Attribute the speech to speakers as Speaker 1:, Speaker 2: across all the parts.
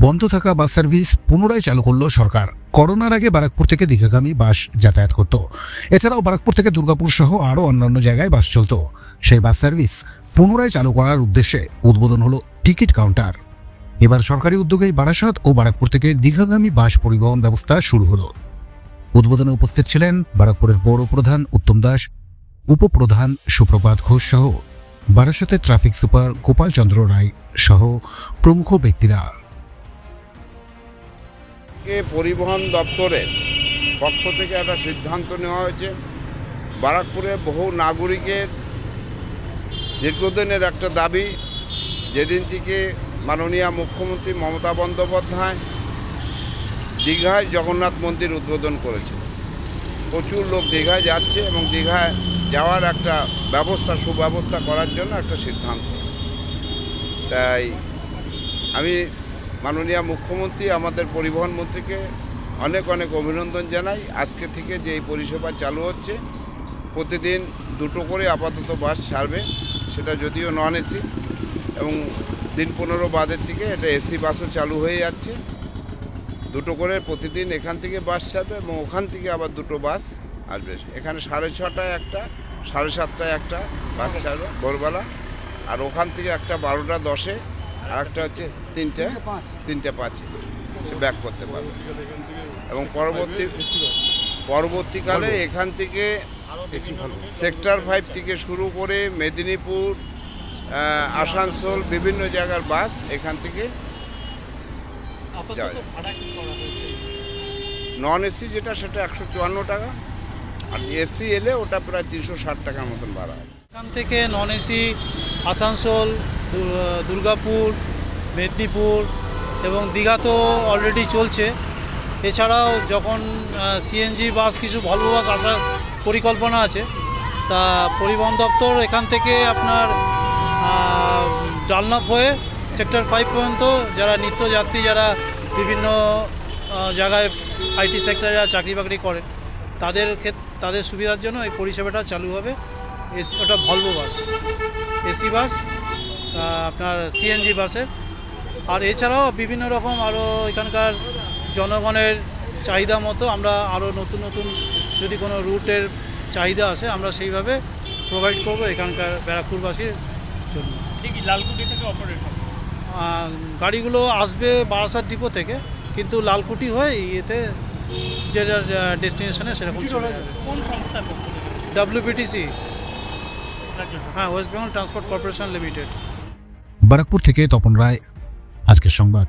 Speaker 1: বন্ধ থাকা bus service পুনরায় চালু করল সরকার। করোনার আগে বারাকপুর থেকে দীঘাগামী বাস যাতায়াত করত। এছাড়াও বারাকপুর থেকে দুর্গাপুর সহ আরও অন্যান্য জায়গায় বাস চলত। সেই বাস সার্ভিস পুনরায় চালু করার উদ্দেশ্যে উদ্বোধন হলো টিকিট কাউন্টার। এবার সরকারি উদ্যোগেই বারাসাত ও বারাকপুর থেকে দীঘাগামী বাস পরিবহন ব্যবস্থা শুরু হলো। উদ্বোধনে উপস্থিত ছিলেন বারাকপুরের পৌর প্রধান উত্তম দাস, উপপ্রধান সুপ্রভাত ঘোষ সহ বারাসাতের ট্রাফিক সুপার গোপাল চন্দ্র রায় সহ প্রমুখ ব্যক্তিরা।
Speaker 2: পরিবহন দপ্তরের পক্ষ থেকে একটা সিদ্ধান্ত নেওয়া হয়েছে। বারাকপুরে বহু নাগরিকের দীর্ঘদিনের একটা দাবি, যেদিন থেকে মাননীয় মুখ্যমন্ত্রী মমতা বন্দ্যোপাধ্যায় দীঘায় জগন্নাথ মন্দির উদ্বোধন করেছে। প্রচুর লোক দীঘায় যাচ্ছে এবং দীঘায় যাওয়ার একটা সুব্যবস্থা করার জন্য একটা সিদ্ধান্ত। তাই আমি মাননীয় মুখ্যমন্ত্রী আমাদের পরিবহন মন্ত্রীকে অনেক অভিনন্দন জানাই। আজকে থেকে যে এই পরিষেবা চালু হচ্ছে, প্রতিদিন দুটো করে আপাতত বাস ছাড়বে, সেটা যদিও নন এসি, এবং দিন 15 বাদের থেকে এটা এসি বাসও চালু হয়ে যাচ্ছে। দুটো করে প্রতিদিন এখান থেকে বাস ছাড়বে এবং ওখান থেকে আবার দুটো বাস আসবে। এখানে 6:30টায় একটা, 7:30টায় একটা বাস ছাড়বে ভোরবেলা, আর ওখান থেকে একটা 12:10-এ, আর একটা হচ্ছে 3:05 সে ব্যাক করতে পারবে। এবং পরবর্তীকালে এখান থেকে সেক্টর 5 থেকে শুরু করে মেদিনীপুর, আসানসোল বিভিন্ন জায়গার বাস এখান থেকে যাওয়া যায়। নন এসি যেটা সেটা 154 টাকা, আর এসি এলে ওটা প্রায় 360 টাকার মতন ভাড়া।
Speaker 3: এখান থেকে নন এসি আসানসোল, দুর্গাপুর, মেদিনীপুর এবং দীঘা তো অলরেডি চলছে। এছাড়াও যখন সিএনজি বাস, কিছু ভলভো বাস আসার পরিকল্পনা আছে, তা পরিবহন দপ্তর এখান থেকে আপনার ডালনাপ হয়ে সেক্টর 5 পর্যন্ত যারা নিত্যযাত্রী, যারা বিভিন্ন জায়গায় আইটি সেক্টরে যারা চাকরি বাকরি করেন, তাদের সুবিধার জন্য এই পরিষেবাটা চালু হবে। ওটা ভলভো বাস, এসি বাস, আপনার সিএনজি বাসের। আর এছাড়াও বিভিন্ন রকম আরও এখানকার জনগণের চাহিদা মতো আমরা আরও নতুন যদি কোনো রুটের চাহিদা আসে, আমরা সেইভাবে প্রোভাইড করব এখানকার ব্যারাকপুরবাসীর জন্য। গাড়িগুলো আসবে বারাসাত ডিপো থেকে, কিন্তু লালকুটি হয়ে ইয়েতে যে ডেস্টিনেশনে সেরকম চলে যাবে।
Speaker 4: কোন সংস্থা?
Speaker 3: WPTC, হ্যাঁ, West Bengal transport corporation limited.
Speaker 1: Barrackpore থেকে তপন রায়, আজকের সংবাদ।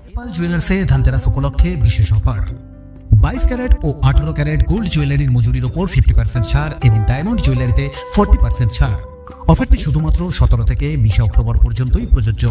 Speaker 1: নেপাল জুয়েলার্সে ধানতেরাস উপলক্ষে বিশেষ অফার। 22 ক্যারেট ও 18 ক্যারেট গোল্ড জুয়েলারির মজুরির ওপর 50% ছাড় এবং ডায়মন্ড জুয়েলারিতে 40% ছাড়। অফারটি শুধুমাত্র 17 থেকে 20 অক্টোবর পর্যন্তই প্রযোজ্য।